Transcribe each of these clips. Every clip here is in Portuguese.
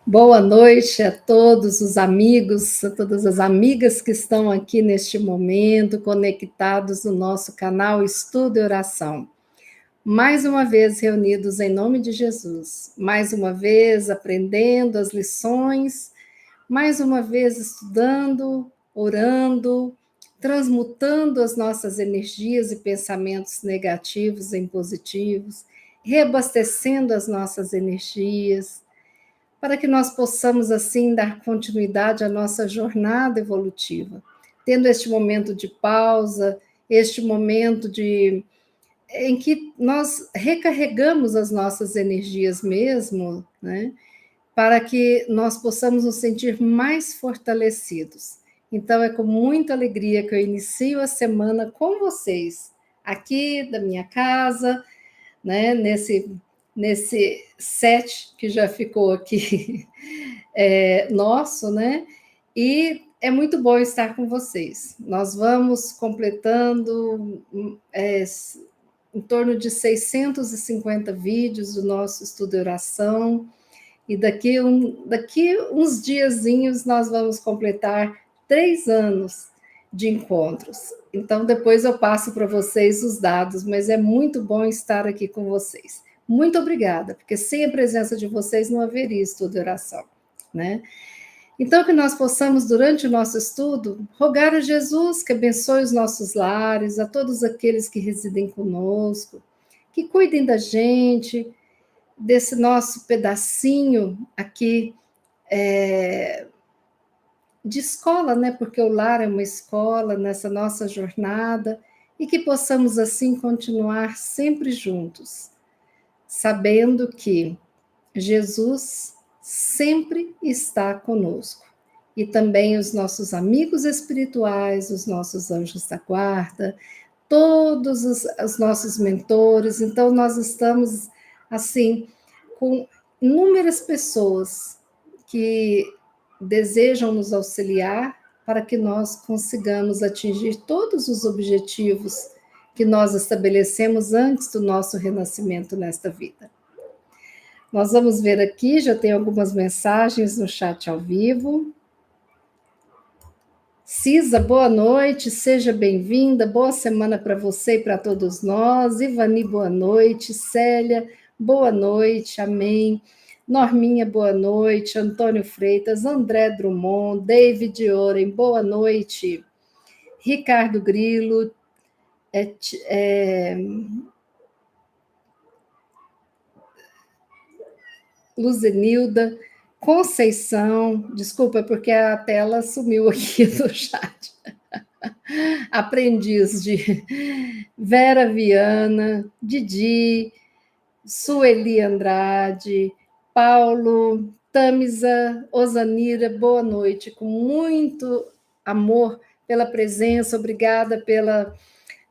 Boa noite a todos os amigos, a todas as amigas que estão aqui neste momento, conectados no nosso canal Estudo e Oração. Mais uma vez reunidos em nome de Jesus, mais uma vez aprendendo as lições, mais uma vez estudando, orando, transmutando as nossas energias e pensamentos negativos em positivos, reabastecendo as nossas energias, para que nós possamos, assim, dar continuidade à nossa jornada evolutiva, tendo este momento de pausa, este momento em que nós recarregamos as nossas energias mesmo, né, para que nós possamos nos sentir mais fortalecidos. Então, é com muita alegria que eu inicio a semana com vocês, aqui da minha casa, né, nesse set que já ficou aqui nosso, né? E é muito bom estar com vocês. Nós vamos completando em torno de 650 vídeos do nosso estudo de oração, e daqui uns diazinhos nós vamos completar 3 anos de encontros. Então, depois eu passo para vocês os dados, mas é muito bom estar aqui com vocês. Muito obrigada, porque sem a presença de vocês não haveria estudo de oração, né? Então, que nós possamos, durante o nosso estudo, rogar a Jesus que abençoe os nossos lares, a todos aqueles que residem conosco, que cuidem da gente, desse nosso pedacinho aqui de escola, né? Porque o lar é uma escola nessa nossa jornada, e que possamos assim continuar sempre juntos, sabendo que Jesus sempre está conosco. E também os nossos amigos espirituais, os nossos anjos da guarda, todos os nossos mentores. Então, nós estamos, assim, com inúmeras pessoas que desejam nos auxiliar para que nós consigamos atingir todos os objetivos que nós estabelecemos antes do nosso renascimento nesta vida. Nós vamos ver aqui, já tem algumas mensagens no chat ao vivo. Cisa, boa noite, seja bem-vinda, boa semana para você e para todos nós. Ivani, boa noite. Célia, boa noite, amém. Norminha, boa noite. Antônio Freitas, André Drummond, David Oren, boa noite. Ricardo Grilo, Luzenilda, Conceição, desculpa, porque a tela sumiu aqui do chat. Aprendiz de Vera Viana, Didi, Sueli Andrade, Paulo, Tamisa, Osanira, boa noite, com muito amor pela presença, obrigada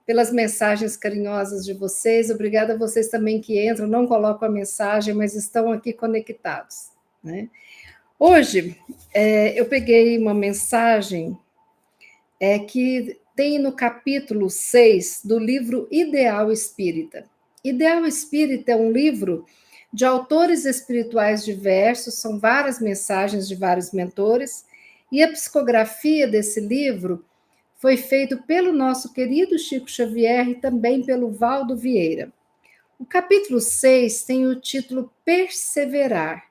pelas mensagens carinhosas de vocês, obrigada a vocês também que entram, não colocam a mensagem, mas estão aqui conectados, né? Hoje, eu peguei uma mensagem que tem no capítulo 6 do livro Ideal Espírita. Ideal Espírita é um livro de autores espirituais diversos, são várias mensagens de vários mentores, e a psicografia desse livro foi feita pelo nosso querido Chico Xavier e também pelo Valdo Vieira. O capítulo 6 tem o título Perseverar,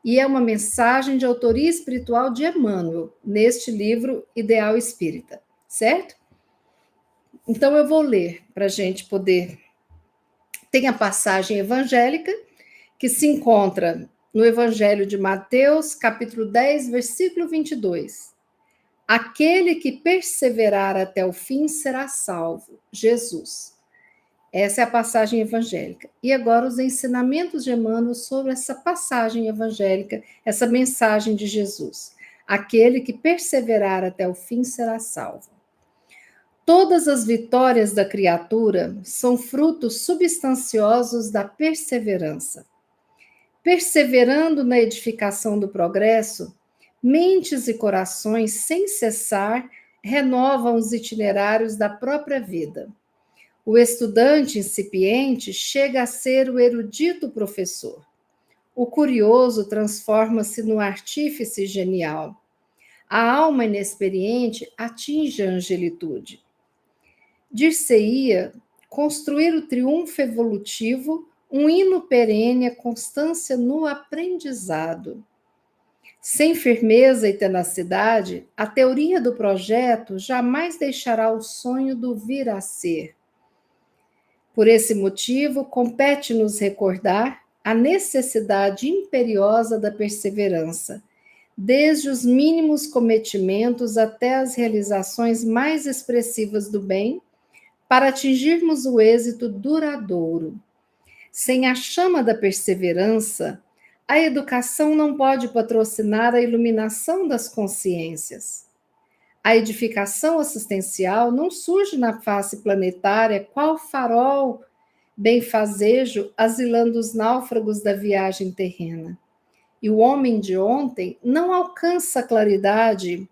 e é uma mensagem de autoria espiritual de Emmanuel, neste livro Ideal Espírita, certo? Então eu vou ler para a gente poder... Tem a passagem evangélica, que se encontra no Evangelho de Mateus, capítulo 10, versículo 22. Aquele que perseverar até o fim será salvo. Jesus. Essa é a passagem evangélica. E agora os ensinamentos de Emmanuel sobre essa passagem evangélica, essa mensagem de Jesus. Aquele que perseverar até o fim será salvo. Todas as vitórias da criatura são frutos substanciosos da perseverança. Perseverando na edificação do progresso, mentes e corações, sem cessar, renovam os itinerários da própria vida. O estudante incipiente chega a ser o erudito professor. O curioso transforma-se no artífice genial. A alma inexperiente atinge a angelitude. Dir-se-ia construir o triunfo evolutivo, um hino perene à constância no aprendizado. Sem firmeza e tenacidade, a teoria do projeto jamais deixará o sonho do vir a ser. Por esse motivo, compete-nos recordar a necessidade imperiosa da perseverança, desde os mínimos cometimentos até as realizações mais expressivas do bem, para atingirmos o êxito duradouro. Sem a chama da perseverança, a educação não pode patrocinar a iluminação das consciências. A edificação assistencial não surge na face planetária qual farol benfazejo asilando os náufragos da viagem terrena. E o homem de ontem não alcança a claridade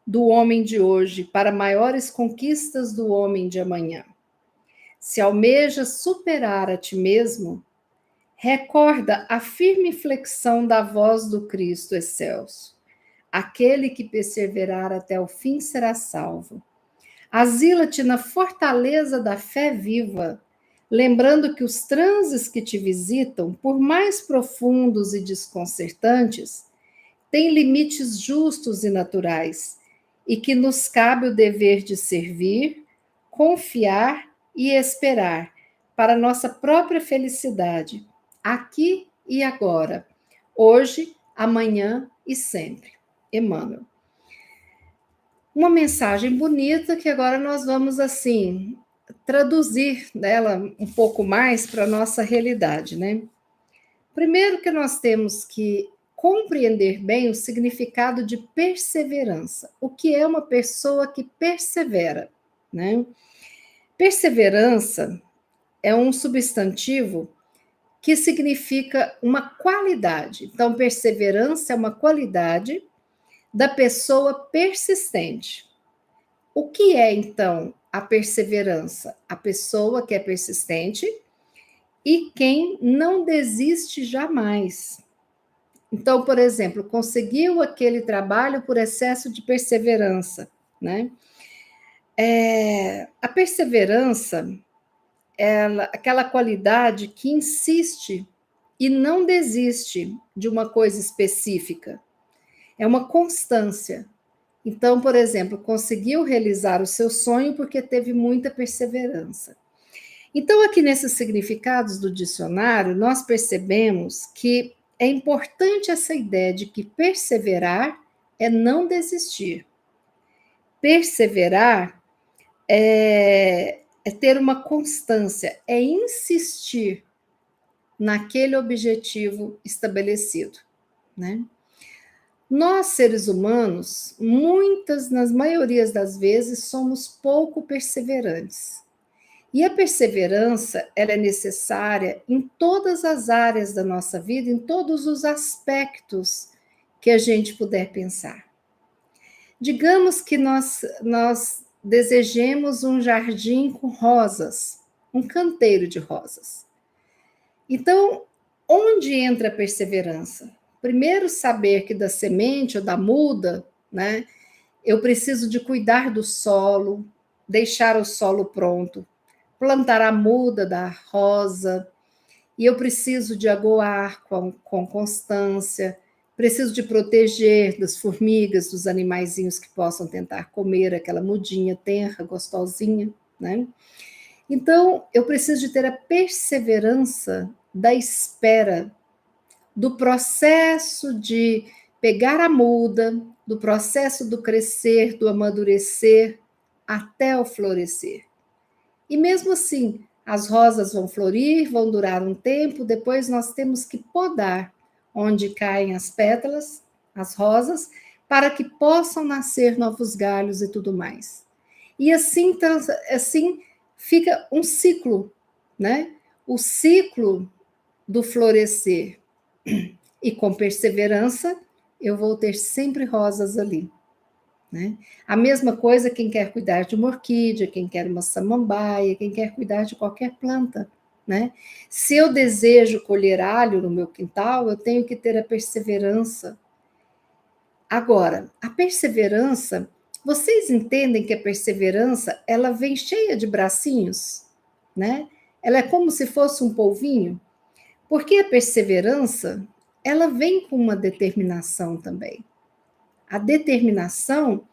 do homem de hoje para maiores conquistas do homem de amanhã. Se almejas superar a ti mesmo, recorda a firme flexão da voz do Cristo excelso. Aquele que perseverar até o fim será salvo. Asila-te na fortaleza da fé viva, lembrando que os transes que te visitam, por mais profundos e desconcertantes, têm limites justos e naturais, e que nos cabe o dever de servir, confiar e esperar para nossa própria felicidade, aqui e agora, hoje, amanhã e sempre. Emmanuel. Uma mensagem bonita que agora nós vamos, assim, traduzir dela um pouco mais para a nossa realidade, né? Primeiro que nós temos que compreender bem o significado de perseverança. O que é uma pessoa que persevera, né? Perseverança é um substantivo que significa uma qualidade. Então, perseverança é uma qualidade da pessoa persistente. O que é, então, a perseverança? A pessoa que é persistente e quem não desiste jamais. Então, por exemplo, conseguiu aquele trabalho por excesso de perseverança, né? A perseverança, aquela qualidade que insiste e não desiste de uma coisa específica. É uma constância. Então, por exemplo, conseguiu realizar o seu sonho porque teve muita perseverança. Então, aqui nesses significados do dicionário, nós percebemos que é importante essa ideia de que perseverar é não desistir. Perseverar é ter uma constância, é insistir naquele objetivo estabelecido, né? Nós, seres humanos, nas maiorias das vezes, somos pouco perseverantes. E a perseverança, ela é necessária em todas as áreas da nossa vida, em todos os aspectos que a gente puder pensar. Digamos que nós desejemos um jardim com rosas, um canteiro de rosas. Então, onde entra a perseverança? Primeiro, saber que da semente ou da muda, né, eu preciso de cuidar do solo, deixar o solo pronto, plantar a muda da rosa, e eu preciso de aguar com constância, preciso de proteger das formigas, dos animaizinhos que possam tentar comer aquela mudinha tenra, gostosinha, né? Então, eu preciso de ter a perseverança da espera, do processo de pegar a muda, do processo do crescer, do amadurecer, até o florescer. E mesmo assim, as rosas vão florir, vão durar um tempo, depois nós temos que podar onde caem as pétalas, as rosas, para que possam nascer novos galhos e tudo mais. E assim fica um ciclo, né? O ciclo do florescer. E com perseverança, eu vou ter sempre rosas ali, né? A mesma coisa quem quer cuidar de uma orquídea, quem quer uma samambaia, quem quer cuidar de qualquer planta, né? Se eu desejo colher alho no meu quintal, eu tenho que ter a perseverança. Agora, a perseverança, vocês entendem que a perseverança, ela vem cheia de bracinhos, né? Ela é como se fosse um polvinho, porque a perseverança, ela vem com uma determinação também. A determinação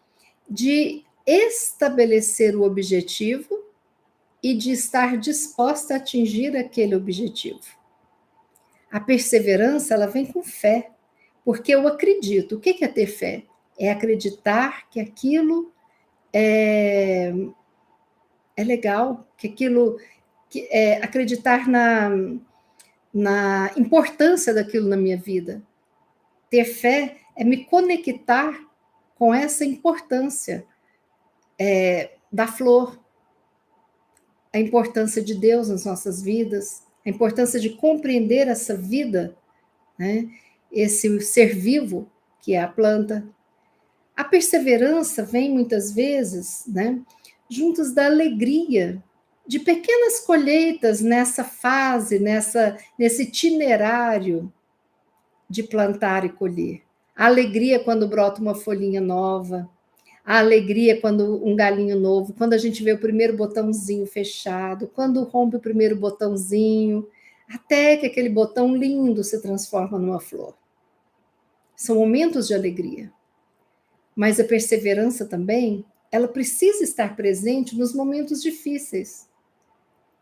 de estabelecer o objetivo e de estar disposta a atingir aquele objetivo. A perseverança, ela vem com fé, porque eu acredito. O que é ter fé? É acreditar que aquilo é legal, que aquilo, acreditar na importância daquilo na minha vida. Ter fé é me conectar com essa importância da flor, a importância de Deus nas nossas vidas, a importância de compreender essa vida, né? Esse ser vivo que é a planta. A perseverança vem muitas vezes, né, juntos da alegria de pequenas colheitas nessa fase, nesse itinerário de plantar e colher. A alegria quando brota uma folhinha nova, a alegria quando um galinho novo, quando a gente vê o primeiro botãozinho fechado, quando rompe o primeiro botãozinho, até que aquele botão lindo se transforma numa flor. São momentos de alegria. Mas a perseverança também, ela precisa estar presente nos momentos difíceis.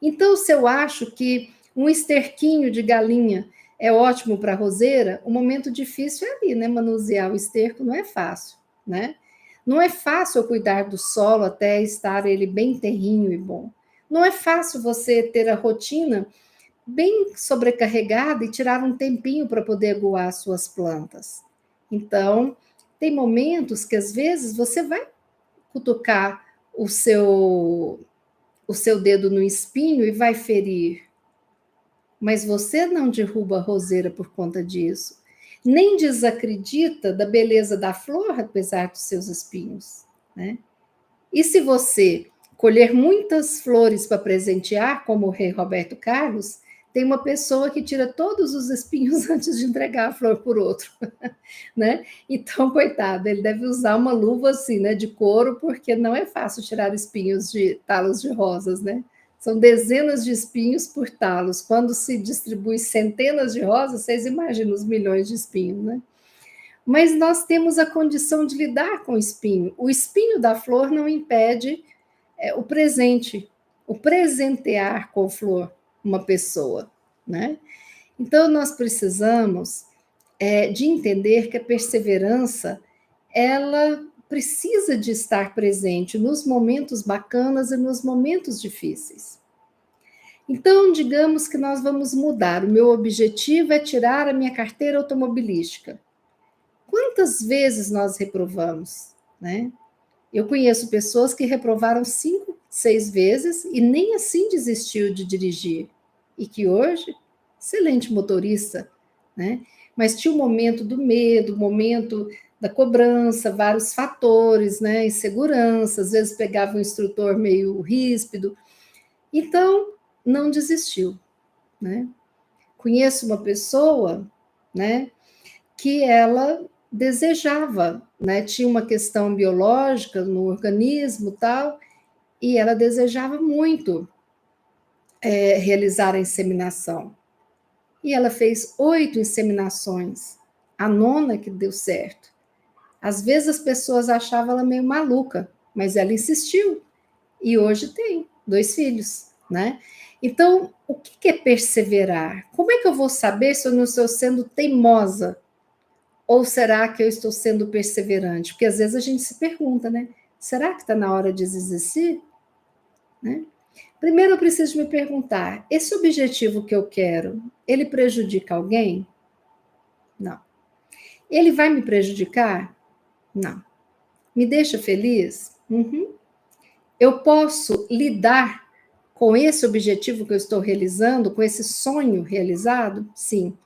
Então, se eu acho que um esterquinho de galinha é ótimo para a roseira, o momento difícil é ali, né? Manusear o esterco não é fácil, né? Não é fácil eu cuidar do solo até estar ele bem terrinho e bom. Não é fácil você ter a rotina bem sobrecarregada e tirar um tempinho para poder aguar as suas plantas. Então, tem momentos que às vezes você vai cutucar o seu dedo no espinho e vai ferir, mas você não derruba a roseira por conta disso, nem desacredita da beleza da flor, apesar dos seus espinhos, né? E se você colher muitas flores para presentear, como o rei Roberto Carlos, tem uma pessoa que tira todos os espinhos antes de entregar a flor por outro, né? Então, coitado, ele deve usar uma luva assim, né, de couro, porque não é fácil tirar espinhos de talos de rosas, né? São dezenas de espinhos por talos. Quando se distribui centenas de rosas, vocês imaginam os milhões de espinhos, né? Mas nós temos a condição de lidar com o espinho. O espinho da flor não impede o presente, o presentear com flor uma pessoa, né? Então, nós precisamos de entender que a perseverança, ela precisa de estar presente nos momentos bacanas e nos momentos difíceis. Então, digamos que nós vamos mudar. O meu objetivo é tirar a minha carteira automobilística. Quantas vezes nós reprovamos, né? Eu conheço pessoas que reprovaram 5, 6 vezes e nem assim desistiu de dirigir. E que hoje, excelente motorista, né? Mas tinha o momento do medo, o momento da cobrança, vários fatores, né? Insegurança, às vezes pegava um instrutor meio ríspido. Então, não desistiu, né? Conheço uma pessoa, né, que ela desejava, né, tinha uma questão biológica no organismo tal, e ela desejava muito realizar a inseminação. E ela fez 8 inseminações, a nona que deu certo. Às vezes as pessoas achavam ela meio maluca, mas ela insistiu, e hoje tem 2 filhos, né? Então, o que é perseverar? Como é que eu vou saber se eu não estou sendo teimosa? Ou será que eu estou sendo perseverante? Porque às vezes a gente se pergunta, né? Será que está na hora de desistir? Né? Primeiro eu preciso me perguntar: esse objetivo que eu quero, ele prejudica alguém? Não. Ele vai me prejudicar? Não. Me deixa feliz? Uhum. Eu posso lidar com esse objetivo que eu estou realizando, com esse sonho realizado? Sim.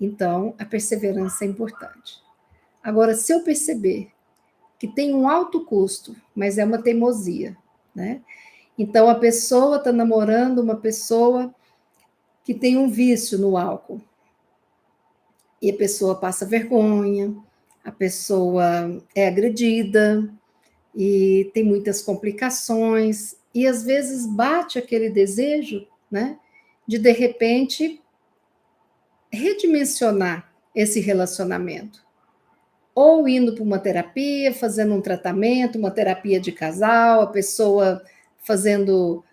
Então, a perseverança é importante. Agora, se eu perceber que tem um alto custo, mas é uma teimosia, né? Então, a pessoa está namorando uma pessoa que tem um vício no álcool. E a pessoa passa vergonha, a pessoa é agredida e tem muitas complicações, e às vezes bate aquele desejo, né, de repente redimensionar esse relacionamento. Ou indo para uma terapia, fazendo um tratamento, uma terapia de casal, a pessoa fazendo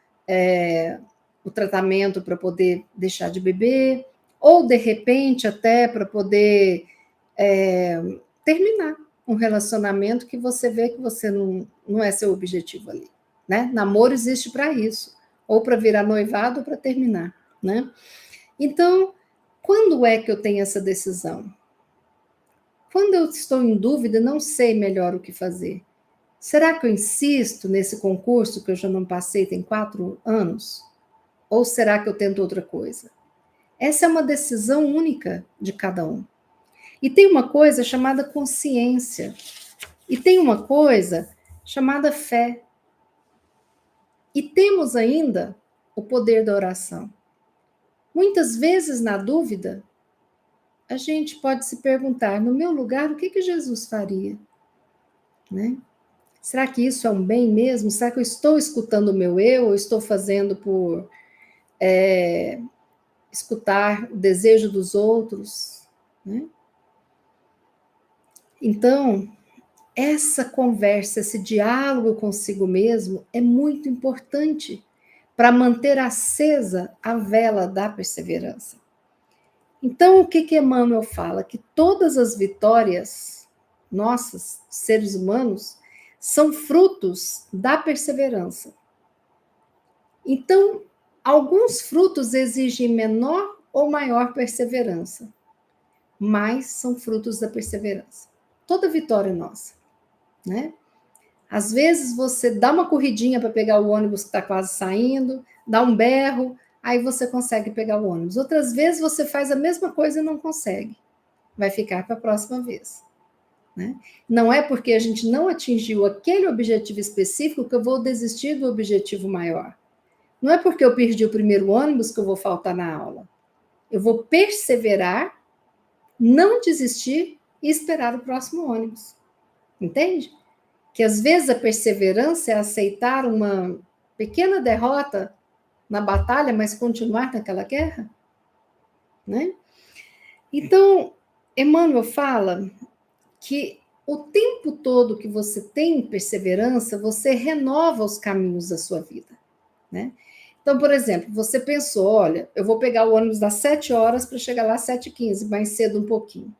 o tratamento para poder deixar de beber, ou de repente até para poder terminar um relacionamento que você vê que você não é seu objetivo ali, né? Namoro existe para isso, ou para virar noivado ou para terminar, né? Então, quando é que eu tenho essa decisão? Quando eu estou em dúvida, não sei melhor o que fazer. Será que eu insisto nesse concurso que eu já não passei tem 4 anos? Ou será que eu tento outra coisa? Essa é uma decisão única de cada um. E tem uma coisa chamada consciência. E tem uma coisa chamada fé. E temos ainda o poder da oração. Muitas vezes, na dúvida, a gente pode se perguntar, no meu lugar, o que Jesus faria? Né? Será que isso é um bem mesmo? Será que eu estou escutando o meu eu ou estou fazendo por escutar o desejo dos outros? Né? Então, essa conversa, esse diálogo consigo mesmo é muito importante para manter acesa a vela da perseverança. Então, o que Emmanuel fala? Que todas as vitórias nossas, seres humanos, são frutos da perseverança. Então, alguns frutos exigem menor ou maior perseverança, mas são frutos da perseverança. Toda vitória é nossa, né? Às vezes você dá uma corridinha para pegar o ônibus que está quase saindo, dá um berro, aí você consegue pegar o ônibus. Outras vezes você faz a mesma coisa e não consegue. Vai ficar para a próxima vez. Né? Não é porque a gente não atingiu aquele objetivo específico que eu vou desistir do objetivo maior. Não é porque eu perdi o primeiro ônibus que eu vou faltar na aula. Eu vou perseverar, não desistir e esperar o próximo ônibus. Entende? Que às vezes a perseverança é aceitar uma pequena derrota na batalha, mas continuar naquela guerra. Né? Então, Emmanuel fala que o tempo todo que você tem perseverança, você renova os caminhos da sua vida. Né? Então, por exemplo, você pensou, olha, eu vou pegar o ônibus das 7 horas para chegar lá às 7h15, mais cedo um pouquinho.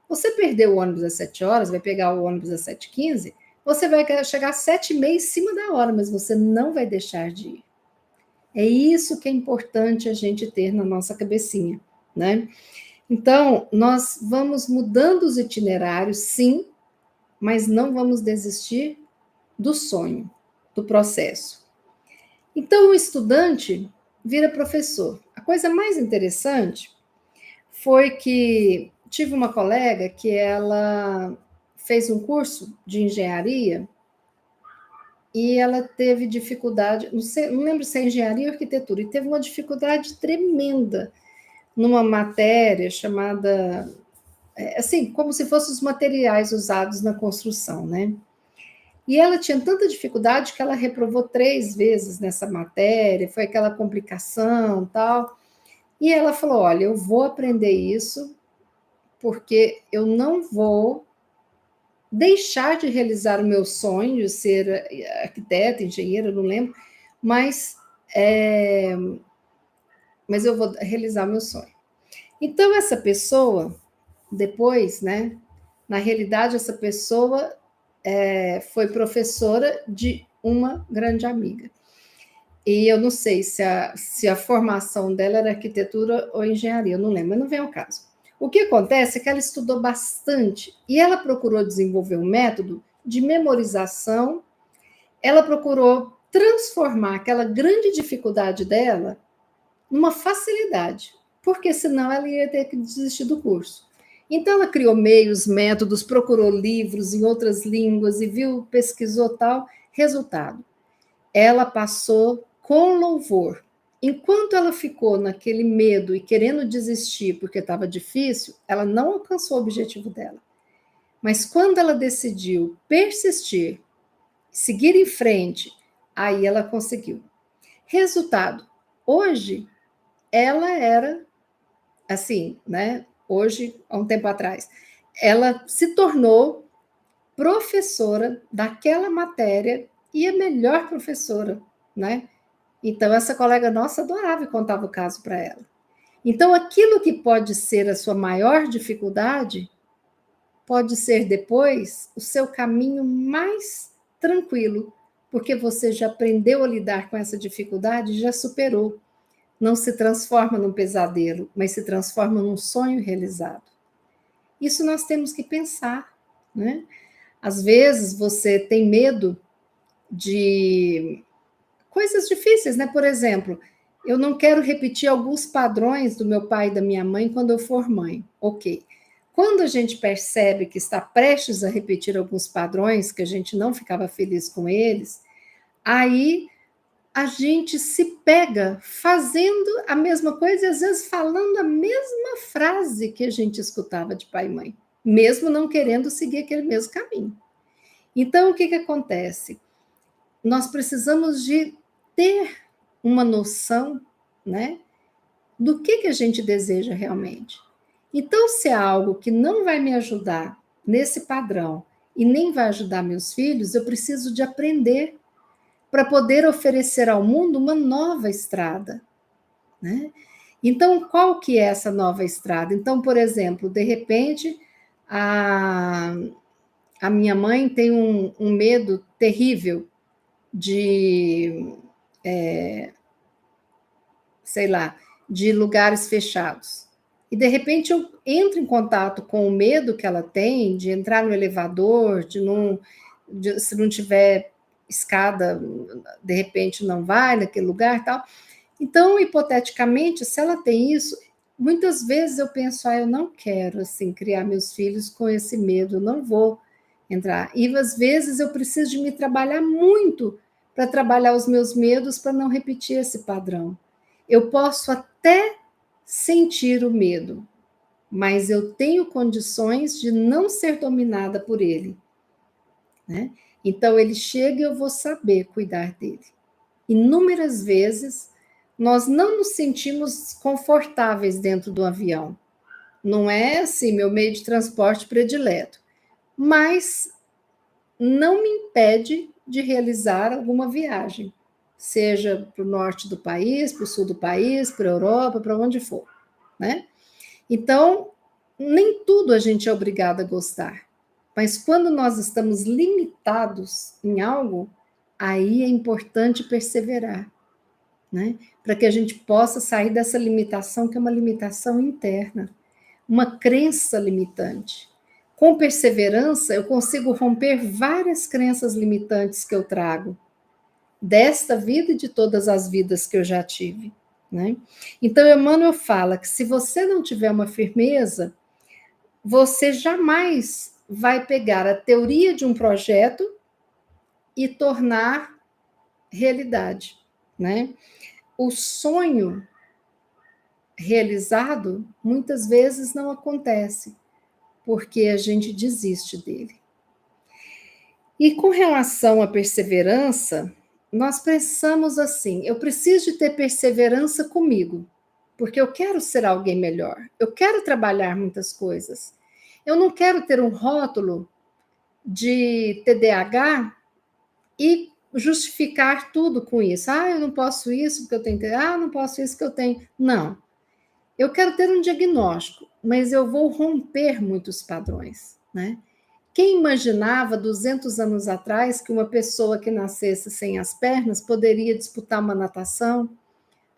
Você perdeu o ônibus às 7 horas, vai pegar o ônibus às 7h15, você vai chegar às 7h30 em cima da hora, mas você não vai deixar de ir. É isso que é importante a gente ter na nossa cabecinha, né? Então, nós vamos mudando os itinerários, sim, mas não vamos desistir do sonho, do processo. Então, o estudante vira professor. A coisa mais interessante foi que tive uma colega que ela fez um curso de engenharia e ela teve dificuldade, não lembro se é engenharia ou arquitetura, e teve uma dificuldade tremenda numa matéria chamada, assim, como se fossem os materiais usados na construção, né? E ela tinha tanta dificuldade que ela reprovou 3 vezes nessa matéria, foi aquela complicação, tal. E ela falou: olha, eu vou aprender isso, porque eu não vou deixar de realizar o meu sonho de ser arquiteta, engenheira, não lembro, mas eu vou realizar o meu sonho. Então, essa pessoa, depois, né, na realidade, essa pessoa foi professora de uma grande amiga. E eu não sei se a formação dela era arquitetura ou engenharia, eu não lembro, mas não vem ao caso. O que acontece é que ela estudou bastante e ela procurou desenvolver um método de memorização, ela procurou transformar aquela grande dificuldade dela numa facilidade, porque senão ela ia ter que desistir do curso. Então ela criou meios, métodos, procurou livros em outras línguas e viu, pesquisou tal. Resultado, ela passou com louvor enquanto ela ficou naquele medo e querendo desistir porque estava difícil, ela não alcançou o objetivo dela. Mas quando ela decidiu persistir, seguir em frente, aí ela conseguiu. Resultado, hoje ela era assim, né? Hoje, há um tempo atrás, ela se tornou professora daquela matéria e a melhor professora, né? Então, essa colega nossa adorava e contava o caso para ela. Então, aquilo que pode ser a sua maior dificuldade, pode ser depois o seu caminho mais tranquilo, porque você já aprendeu a lidar com essa dificuldade e já superou. Não se transforma num pesadelo, mas se transforma num sonho realizado. Isso nós temos que pensar, né? Às vezes você tem medo de coisas difíceis, né? Por exemplo, eu não quero repetir alguns padrões do meu pai e da minha mãe quando eu for mãe. Ok. Quando a gente percebe que está prestes a repetir alguns padrões, que a gente não ficava feliz com eles, aí a gente se pega fazendo a mesma coisa e às vezes falando a mesma frase que a gente escutava de pai e mãe, mesmo não querendo seguir aquele mesmo caminho. Então, o que, que acontece? Nós precisamos de ter uma noção, né, do que a gente deseja realmente. Então, se é algo que não vai me ajudar nesse padrão e nem vai ajudar meus filhos, eu preciso de aprender para poder oferecer ao mundo uma nova estrada, né? Então, qual que é essa nova estrada? Então, por exemplo, de repente, a minha mãe tem um medo terrível de, sei lá, de lugares fechados. E de repente eu entro em contato com o medo que ela tem de entrar no elevador, se não tiver escada, de repente não vai naquele lugar e tal. Então, hipoteticamente, se ela tem isso, muitas vezes eu penso, eu não quero assim criar meus filhos com esse medo, eu não vou entrar. E às vezes eu preciso de me trabalhar muito para trabalhar os meus medos para não repetir esse padrão. Eu posso até sentir o medo, mas eu tenho condições de não ser dominada por ele, né? Então ele chega e eu vou saber cuidar dele. Inúmeras vezes nós não nos sentimos confortáveis dentro do avião. Não é assim meu meio de transporte predileto, mas não me impede de realizar alguma viagem, seja para o norte do país, para o sul do país, para a Europa, para onde for, né? Então, nem tudo a gente é obrigado a gostar, mas quando nós estamos limitados em algo, aí é importante perseverar, né? Para que a gente possa sair dessa limitação, que é uma limitação interna, uma crença limitante. Com perseverança, eu consigo romper várias crenças limitantes que eu trago, desta vida e de todas as vidas que eu já tive, né? Então, Emmanuel fala que se você não tiver uma firmeza, você jamais vai pegar a teoria de um projeto e tornar realidade, né? O sonho realizado muitas vezes não acontece, porque a gente desiste dele. E com relação à perseverança, nós pensamos assim: eu preciso de ter perseverança comigo, porque eu quero ser alguém melhor, eu quero trabalhar muitas coisas. Eu não quero ter um rótulo de TDAH e justificar tudo com isso. Eu não posso isso porque eu tenho TDAH, não posso isso que eu tenho. Não. Eu quero ter um diagnóstico, mas eu vou romper muitos padrões, né? Quem imaginava 200 anos atrás que uma pessoa que nascesse sem as pernas poderia disputar uma natação,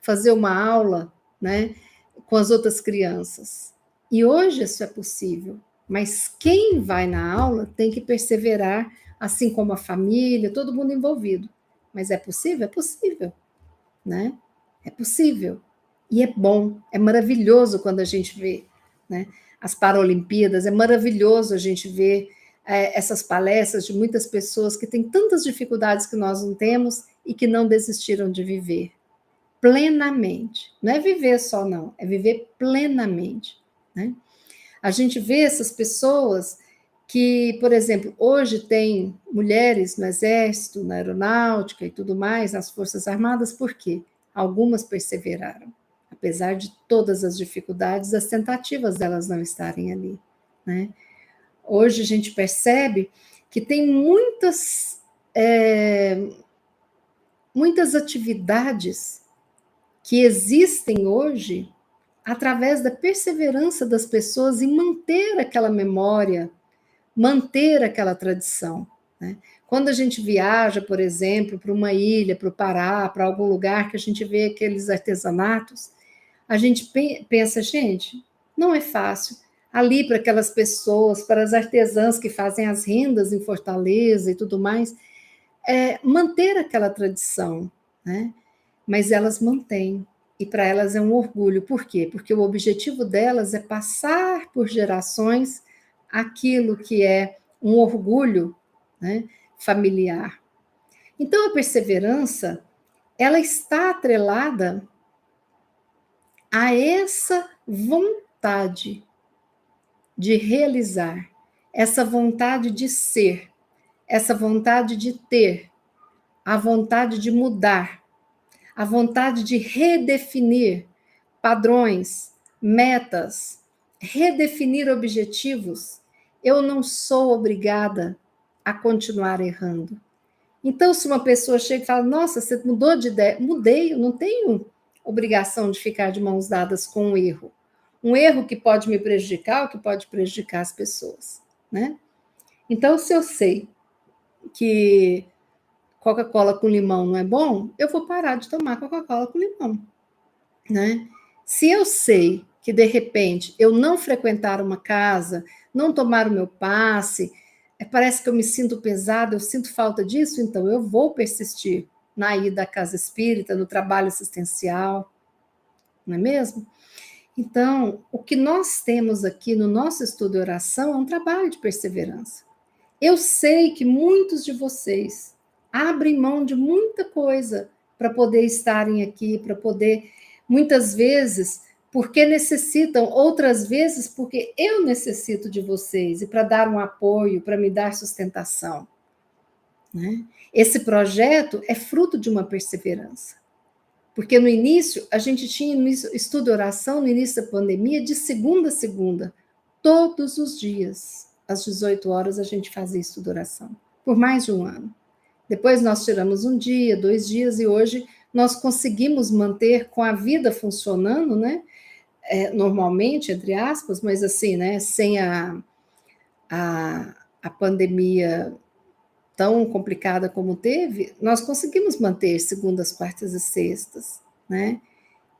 fazer uma aula, né, com as outras crianças? E hoje isso é possível, mas quem vai na aula tem que perseverar, assim como a família, todo mundo envolvido. Mas é possível? É possível, né? É possível. E é bom, é maravilhoso quando a gente vê, né, as Paralimpíadas, é maravilhoso a gente ver essas palestras de muitas pessoas que têm tantas dificuldades que nós não temos e que não desistiram de viver. plenamente. Não é viver só, não, é viver plenamente, né? A gente vê essas pessoas que, por exemplo, hoje tem mulheres no exército, na aeronáutica e tudo mais, nas Forças Armadas, por quê? Algumas perseveraram, apesar de todas as dificuldades, as tentativas delas não estarem ali, né? Hoje a gente percebe que tem muitas atividades que existem hoje através da perseverança das pessoas em manter aquela memória, manter aquela tradição, né? Quando a gente viaja, por exemplo, para uma ilha, para o Pará, para algum lugar que a gente vê aqueles artesanatos, a gente pensa, gente, não é fácil. Ali para aquelas pessoas, para as artesãs que fazem as rendas em Fortaleza e tudo mais, manter aquela tradição, né? Mas elas mantêm. E para elas é um orgulho. Por quê? Porque o objetivo delas é passar por gerações aquilo que é um orgulho, né, familiar. Então, a perseverança, ela está atrelada a essa vontade de realizar, essa vontade de ser, essa vontade de ter, a vontade de mudar, a vontade de redefinir padrões, metas, redefinir objetivos. Eu não sou obrigada a continuar errando. Então, se uma pessoa chega e fala, nossa, você mudou de ideia, mudei, eu não tenho obrigação de ficar de mãos dadas com um erro. Um erro que pode me prejudicar ou que pode prejudicar as pessoas, né? Então, se eu sei que Coca-Cola com limão não é bom, eu vou parar de tomar Coca-Cola com limão, né? Se eu sei que, de repente, eu não frequentar uma casa, não tomar o meu passe, parece que eu me sinto pesada, eu sinto falta disso, então eu vou persistir na ida à casa espírita, no trabalho assistencial, não é mesmo? Então, o que nós temos aqui no nosso estudo de oração é um trabalho de perseverança. Eu sei que muitos de vocês abrem mão de muita coisa para poder estarem aqui, para poder, muitas vezes, porque necessitam, outras vezes porque eu necessito de vocês e para dar um apoio, para me dar sustentação, né? Esse projeto é fruto de uma perseverança. Porque no início, a gente tinha estudo de oração no início da pandemia, de segunda a segunda, todos os dias, às 18 horas, a gente fazia estudo de oração, por mais de um ano. Depois nós tiramos um dia, 2 dias, e hoje nós conseguimos manter com a vida funcionando, né? Normalmente, entre aspas, mas assim, né? Sem a pandemia tão complicada como teve, nós conseguimos manter segundas, quartas e sextas, né?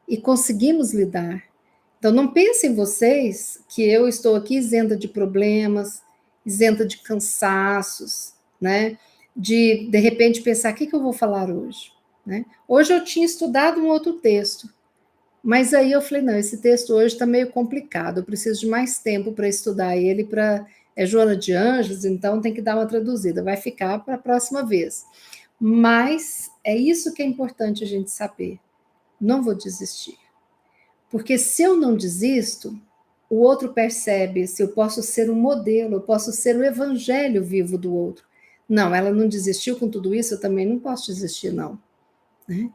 E conseguimos lidar. Então, não pensem vocês que eu estou aqui isenta de problemas, isenta de cansaços, né? De repente, pensar, o que eu vou falar hoje? Né? Hoje eu tinha estudado um outro texto, mas aí eu falei, não, esse texto hoje está meio complicado, eu preciso de mais tempo para estudar ele, é Joana de Anjos, então tem que dar uma traduzida, vai ficar para a próxima vez. Mas é isso que é importante a gente saber. Não vou desistir. Porque se eu não desisto, o outro percebe se eu posso ser um modelo, eu posso ser o evangelho vivo do outro. Não, ela não desistiu com tudo isso, eu também não posso desistir, não. Né?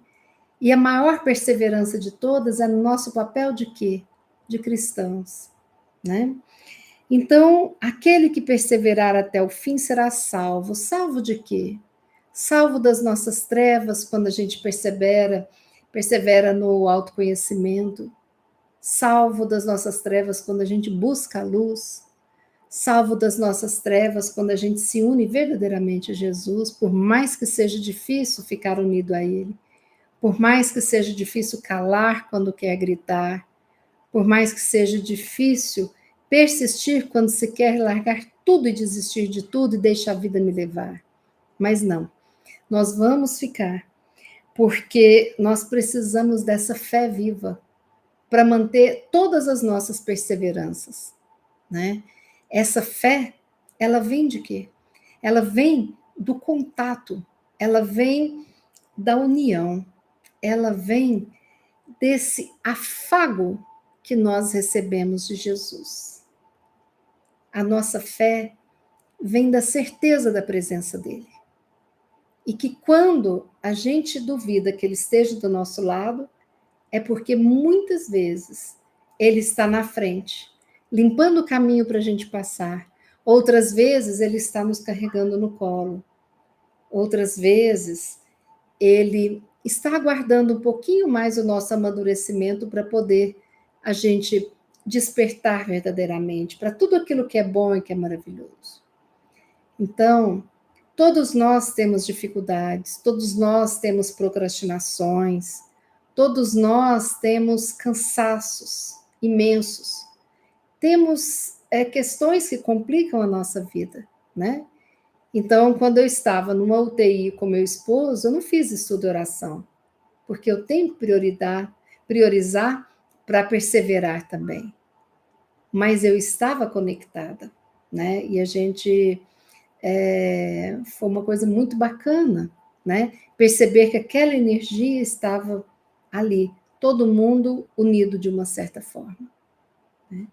E a maior perseverança de todas é no nosso papel de quê? De cristãos. Né? Então, aquele que perseverar até o fim será salvo. Salvo de quê? Salvo das nossas trevas, quando a gente persevera no autoconhecimento, salvo das nossas trevas quando a gente busca a luz, salvo das nossas trevas quando a gente se une verdadeiramente a Jesus, por mais que seja difícil ficar unido a Ele, por mais que seja difícil calar quando quer gritar, por mais que seja difícil persistir quando se quer largar tudo e desistir de tudo e deixar a vida me levar. Mas não, nós vamos ficar, porque nós precisamos dessa fé viva para manter todas as nossas perseveranças, né? Essa fé, ela vem de quê? Ela vem do contato, ela vem da união, ela vem desse afago que nós recebemos de Jesus. A nossa fé vem da certeza da presença dele. E que quando a gente duvida que ele esteja do nosso lado, é porque muitas vezes ele está na frente, limpando o caminho para a gente passar. Outras vezes ele está nos carregando no colo. Outras vezes ele está aguardando um pouquinho mais o nosso amadurecimento para poder a gente despertar verdadeiramente para tudo aquilo que é bom e que é maravilhoso. Então, todos nós temos dificuldades, todos nós temos procrastinações, todos nós temos cansaços imensos, temos questões que complicam a nossa vida, né? Então, quando eu estava numa UTI com meu esposo, eu não fiz estudo de oração, porque eu tenho que priorizar para perseverar também. Mas eu estava conectada, né? E a gente foi uma coisa muito bacana, né? Perceber que aquela energia estava ali, todo mundo unido de uma certa forma. Né?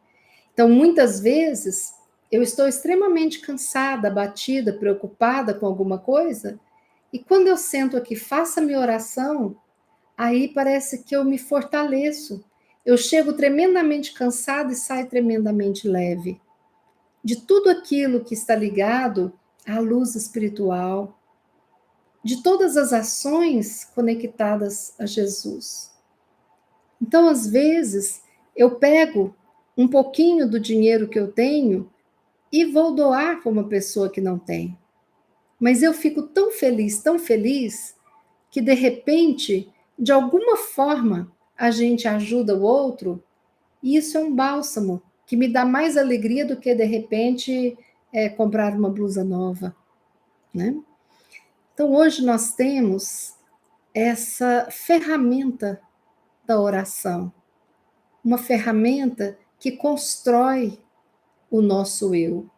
Então, muitas vezes, eu estou extremamente cansada, abatida, preocupada com alguma coisa, e quando eu sento aqui, faço a minha oração, aí parece que eu me fortaleço. Eu chego tremendamente cansada e saio tremendamente leve. De tudo aquilo que está ligado à luz espiritual, de todas as ações conectadas a Jesus. Então, às vezes, eu pego um pouquinho do dinheiro que eu tenho e vou doar para uma pessoa que não tem. Mas eu fico tão feliz, que de repente, de alguma forma, a gente ajuda o outro, e isso é um bálsamo que me dá mais alegria do que de repente comprar uma blusa nova, né? Então hoje nós temos essa ferramenta da oração, uma ferramenta que constrói o nosso eu,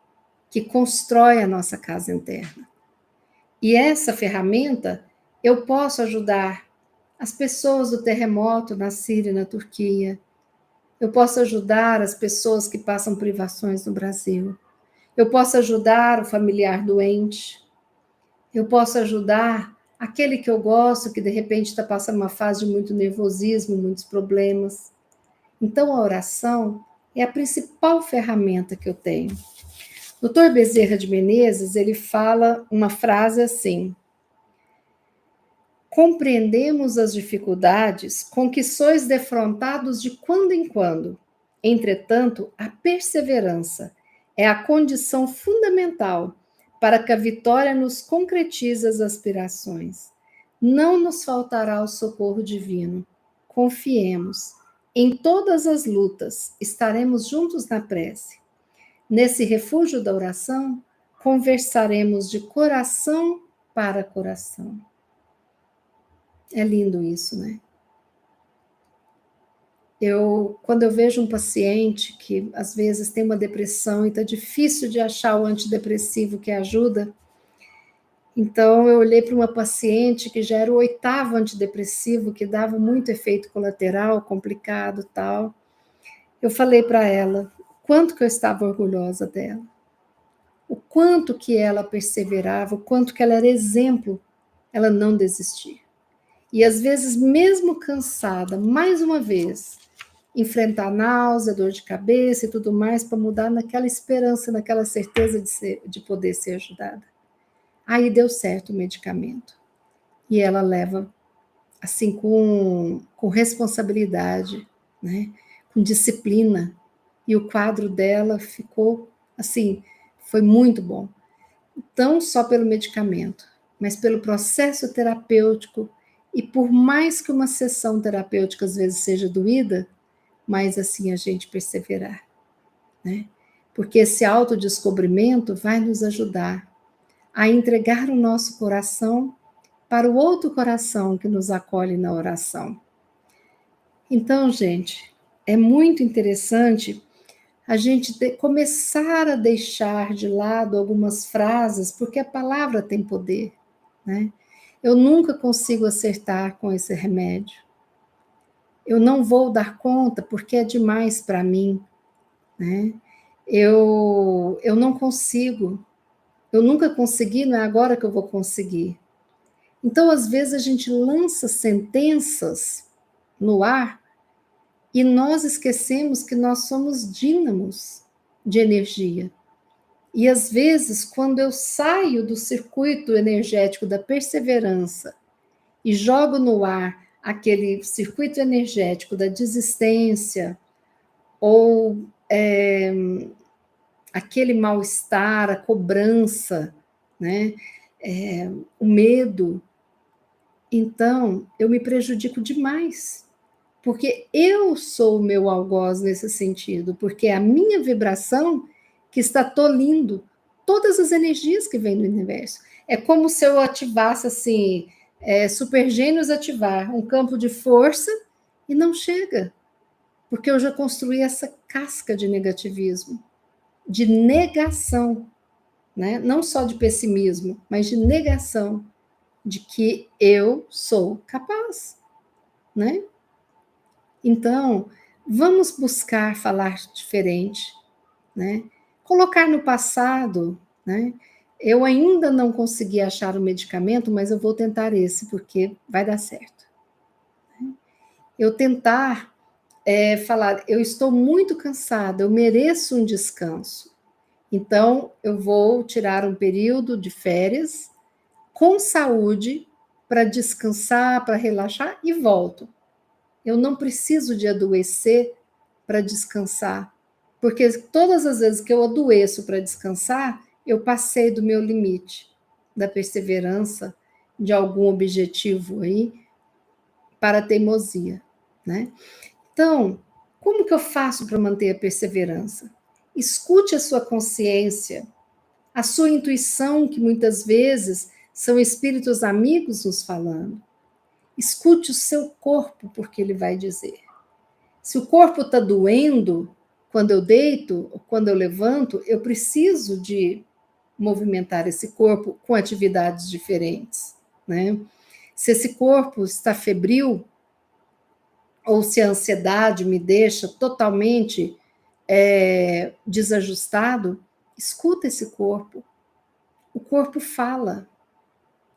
que constrói a nossa casa interna. E essa ferramenta eu posso ajudar as pessoas do terremoto na Síria e na Turquia. Eu posso ajudar as pessoas que passam privações no Brasil. Eu posso ajudar o familiar doente. Eu posso ajudar aquele que eu gosto, que de repente está passando uma fase de muito nervosismo, muitos problemas. Então, a oração é a principal ferramenta que eu tenho. O Dr. Bezerra de Menezes, ele fala uma frase assim: compreendemos as dificuldades com que sois defrontados de quando em quando. Entretanto, a perseverança é a condição fundamental para que a vitória nos concretize as aspirações. Não nos faltará o socorro divino. Confiemos. Em todas as lutas, estaremos juntos na prece. Nesse refúgio da oração, conversaremos de coração para coração. É lindo isso, né? Quando eu vejo um paciente que às vezes tem uma depressão e está difícil de achar o antidepressivo que ajuda, então eu olhei para uma paciente que já era o 8º antidepressivo, que dava muito efeito colateral, complicado, tal. Eu falei para ela quanto que eu estava orgulhosa dela, o quanto que ela perseverava, o quanto que ela era exemplo, ela não desistia. E às vezes, mesmo cansada, mais uma vez, enfrentar náusea, dor de cabeça e tudo mais, para mudar naquela esperança, naquela certeza de poder ser ajudada. Aí deu certo o medicamento. E ela leva, assim, com responsabilidade, né? Com disciplina. E o quadro dela ficou, assim, foi muito bom. Não só pelo medicamento, mas pelo processo terapêutico. E por mais que uma sessão terapêutica às vezes seja doída, mas assim a gente perseverar, né? Porque esse autodescobrimento vai nos ajudar a entregar o nosso coração para o outro coração que nos acolhe na oração. Então, gente, é muito interessante a gente começar a deixar de lado algumas frases, porque a palavra tem poder, né? Eu nunca consigo acertar com esse remédio. Eu não vou dar conta porque é demais para mim, né? Eu não consigo, eu nunca consegui, não é agora que eu vou conseguir. Então, às vezes, a gente lança sentenças no ar e nós esquecemos que nós somos dínamos de energia. E às vezes, quando eu saio do circuito energético da perseverança e jogo no ar aquele circuito energético da desistência ou aquele mal-estar, a cobrança, né? O medo, então eu me prejudico demais. Porque eu sou o meu algoz nesse sentido, porque é a minha vibração que está tolindo todas as energias que vêm do universo. É como se eu ativasse assim, supergênios ativar um campo de força e não chega, porque eu já construí essa casca de negativismo, de negação, né? Não só de pessimismo, mas de negação de que eu sou capaz, né? Então, vamos buscar falar diferente, né? Colocar no passado, né? Eu ainda não consegui achar o medicamento, mas eu vou tentar esse, porque vai dar certo. Eu tentar falar, eu estou muito cansada, eu mereço um descanso. Então, eu vou tirar um período de férias com saúde para descansar, para relaxar e volto. Eu não preciso de adoecer para descansar, porque todas as vezes que eu adoeço para descansar, eu passei do meu limite, da perseverança, de algum objetivo aí, para a teimosia, né? Então, como que eu faço para manter a perseverança? Escute a sua consciência, a sua intuição, que muitas vezes são espíritos amigos nos falando. Escute o seu corpo, porque ele vai dizer. Se o corpo está doendo, quando eu deito, ou quando eu levanto, eu preciso de movimentar esse corpo com atividades diferentes, né? Se esse corpo está febril, ou se a ansiedade me deixa totalmente desajustado, escuta esse corpo. O corpo fala.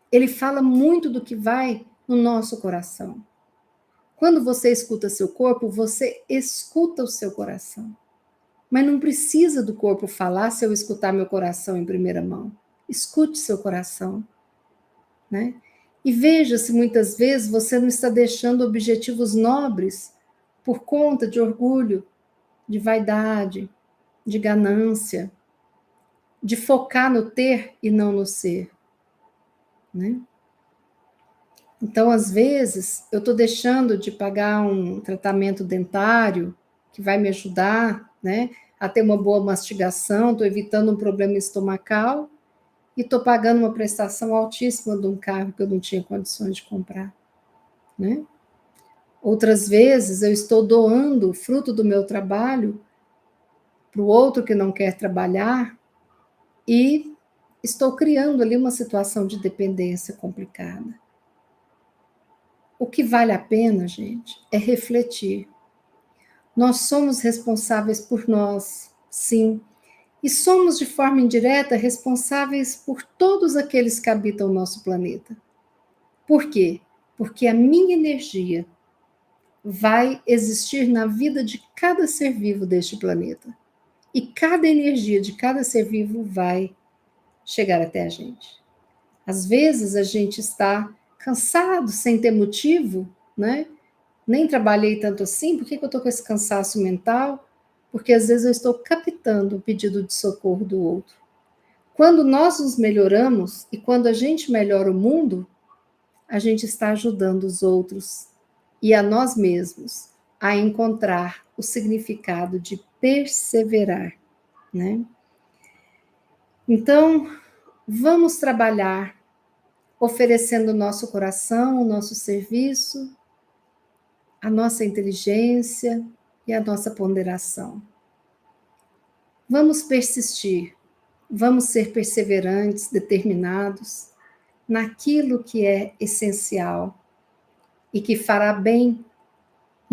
Ele fala muito do que vai no nosso coração. Quando você escuta seu corpo, você escuta o seu coração. Mas não precisa do corpo falar se eu escutar meu coração em primeira mão. Escute seu coração, né? E veja se muitas vezes você não está deixando objetivos nobres por conta de orgulho, de vaidade, de ganância, de focar no ter e não no ser, né? Então, às vezes, eu estou deixando de pagar um tratamento dentário que vai me ajudar, né, a ter uma boa mastigação, estou evitando um problema estomacal e estou pagando uma prestação altíssima de um carro que eu não tinha condições de comprar, né? Outras vezes, eu estou doando o fruto do meu trabalho para o outro que não quer trabalhar e estou criando ali uma situação de dependência complicada. O que vale a pena, gente, é refletir. Nós somos responsáveis por nós, sim, e somos de forma indireta responsáveis por todos aqueles que habitam o nosso planeta. Por quê? Porque a minha energia vai existir na vida de cada ser vivo deste planeta. E cada energia de cada ser vivo vai chegar até a gente. Às vezes a gente está cansado, sem ter motivo, né? Nem trabalhei tanto assim, por que eu estou com esse cansaço mental? Porque às vezes eu estou captando o pedido de socorro do outro. Quando nós nos melhoramos e quando a gente melhora o mundo, a gente está ajudando os outros e a nós mesmos a encontrar o significado de perseverar, né? Então, vamos trabalhar oferecendo o nosso coração, o nosso serviço, a nossa inteligência e a nossa ponderação. Vamos persistir, vamos ser perseverantes, determinados naquilo que é essencial e que fará bem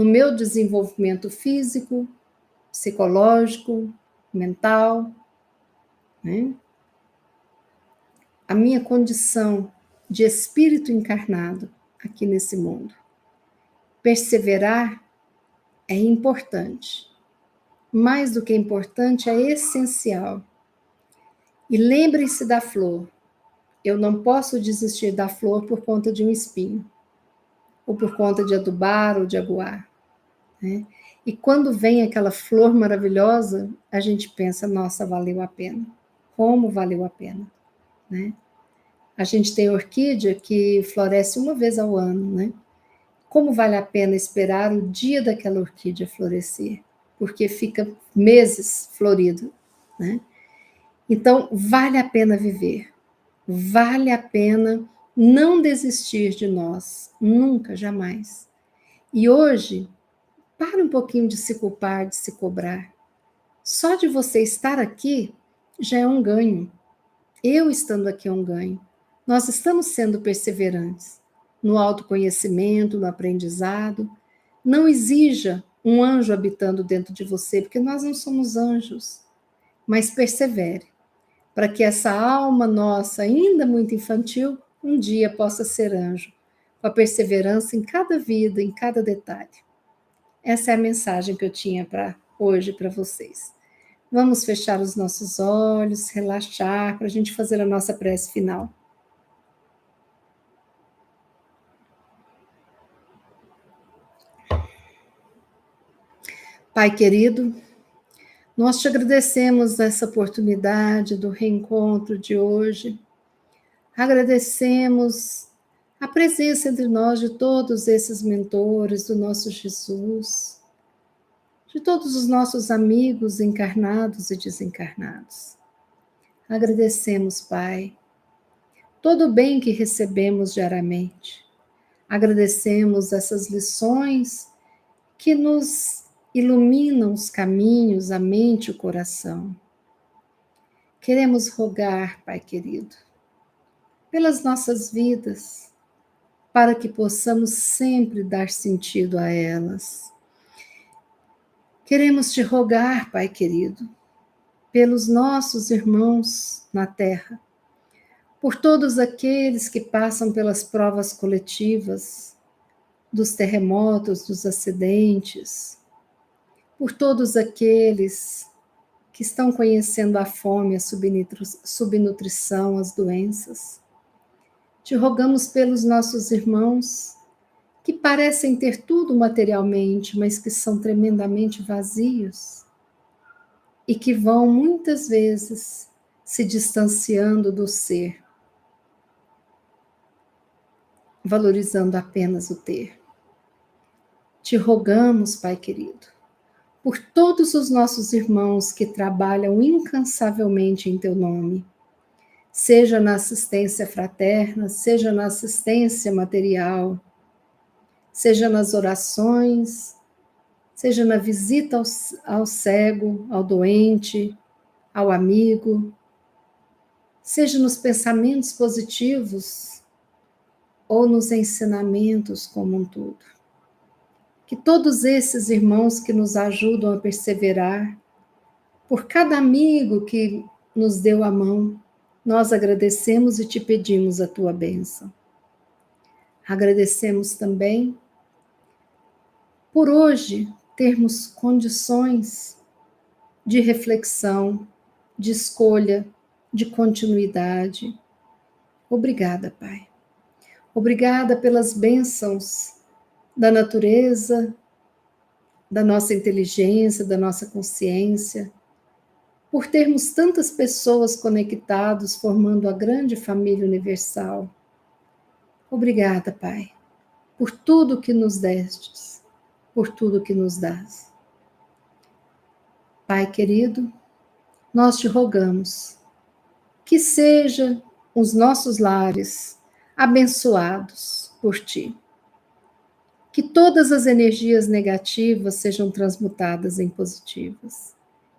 no meu desenvolvimento físico, psicológico, mental, né? A minha condição de espírito encarnado aqui nesse mundo. Perseverar é importante. Mais do que importante, é essencial. E lembrem-se da flor. Eu não posso desistir da flor por conta de um espinho, ou por conta de adubar ou de aguar, né? E quando vem aquela flor maravilhosa, a gente pensa, nossa, valeu a pena. Como valeu a pena, né? A gente tem orquídea que floresce uma vez ao ano, né? Como vale a pena esperar o dia daquela orquídea florescer? Porque fica meses florido, né? Então, vale a pena viver. Vale a pena não desistir de nós. Nunca, jamais. E hoje, para um pouquinho de se culpar, de se cobrar. Só de você estar aqui já é um ganho. Eu estando aqui é um ganho. Nós estamos sendo perseverantes no autoconhecimento, no aprendizado. Não exija um anjo habitando dentro de você, porque nós não somos anjos. Mas persevere, para que essa alma nossa, ainda muito infantil, um dia possa ser anjo, com a perseverança em cada vida, em cada detalhe. Essa é a mensagem que eu tinha para hoje para vocês. Vamos fechar os nossos olhos, relaxar, para a gente fazer a nossa prece final. Pai querido, nós te agradecemos essa oportunidade do reencontro de hoje. Agradecemos a presença entre nós de todos esses mentores do nosso Jesus, de todos os nossos amigos encarnados e desencarnados. Agradecemos, Pai, todo o bem que recebemos diariamente. Agradecemos essas lições que nos iluminam os caminhos, a mente e o coração. Queremos rogar, Pai querido, pelas nossas vidas, para que possamos sempre dar sentido a elas. Queremos te rogar, Pai querido, pelos nossos irmãos na Terra, por todos aqueles que passam pelas provas coletivas, dos terremotos, dos acidentes, por todos aqueles que estão conhecendo a fome, a subnutrição, as doenças. Te rogamos pelos nossos irmãos que parecem ter tudo materialmente, mas que são tremendamente vazios e que vão muitas vezes se distanciando do ser, valorizando apenas o ter. Te rogamos, Pai querido, por todos os nossos irmãos que trabalham incansavelmente em teu nome, seja na assistência fraterna, seja na assistência material, seja nas orações, seja na visita ao cego, ao doente, ao amigo, seja nos pensamentos positivos ou nos ensinamentos como um todo. Que todos esses irmãos que nos ajudam a perseverar, por cada amigo que nos deu a mão, nós agradecemos e te pedimos a tua bênção. Agradecemos também por hoje termos condições de reflexão, de escolha, de continuidade. Obrigada, Pai. Obrigada pelas bênçãos da natureza, da nossa inteligência, da nossa consciência, por termos tantas pessoas conectadas, formando a grande família universal. Obrigada, Pai, por tudo que nos destes, por tudo que nos dás. Pai querido, nós te rogamos que sejam os nossos lares abençoados por ti. Que todas as energias negativas sejam transmutadas em positivas.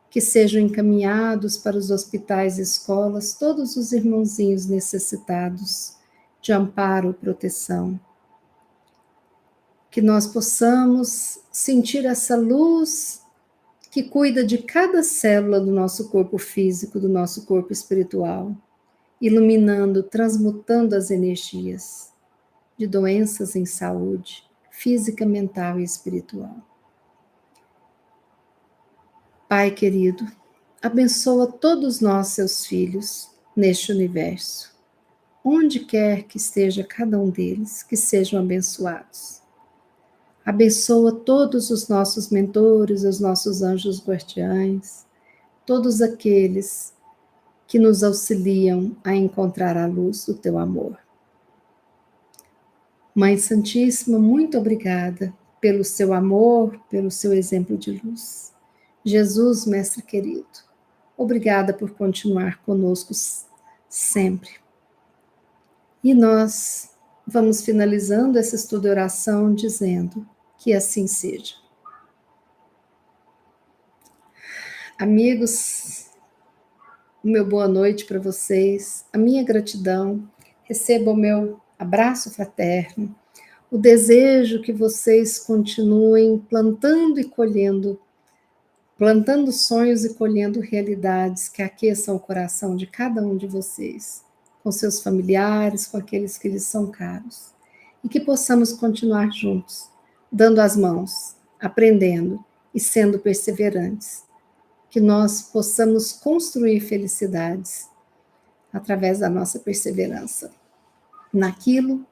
Que sejam encaminhados para os hospitais e escolas todos os irmãozinhos necessitados de amparo e proteção. que nós possamos sentir essa luz que cuida de cada célula do nosso corpo físico, do nosso corpo espiritual, iluminando, transmutando as energias de doenças em saúde física, mental e espiritual. Pai querido, abençoa todos nós, seus filhos, neste universo. Onde quer que esteja cada um deles, que sejam abençoados. Abençoa todos os nossos mentores, os nossos anjos guardiães, todos aqueles que nos auxiliam a encontrar a luz do teu amor. Mãe Santíssima, muito obrigada pelo seu amor, pelo seu exemplo de luz. Jesus, Mestre querido, obrigada por continuar conosco sempre. E nós vamos finalizando esse estudo de oração dizendo que assim seja. Amigos, o meu boa noite para vocês, a minha gratidão, receba o meu abraço fraterno, o desejo que vocês continuem plantando e colhendo, plantando sonhos e colhendo realidades que aqueçam o coração de cada um de vocês, com seus familiares, com aqueles que lhes são caros, e que possamos continuar juntos, dando as mãos, aprendendo e sendo perseverantes, que nós possamos construir felicidades através da nossa perseverança naquilo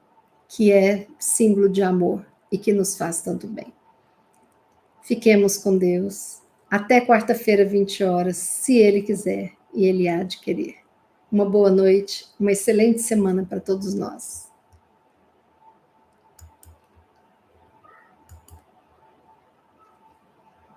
que é símbolo de amor e que nos faz tanto bem. Fiquemos com Deus. Até quarta-feira, 20 horas, se Ele quiser e Ele há de querer. Uma boa noite, uma excelente semana para todos nós.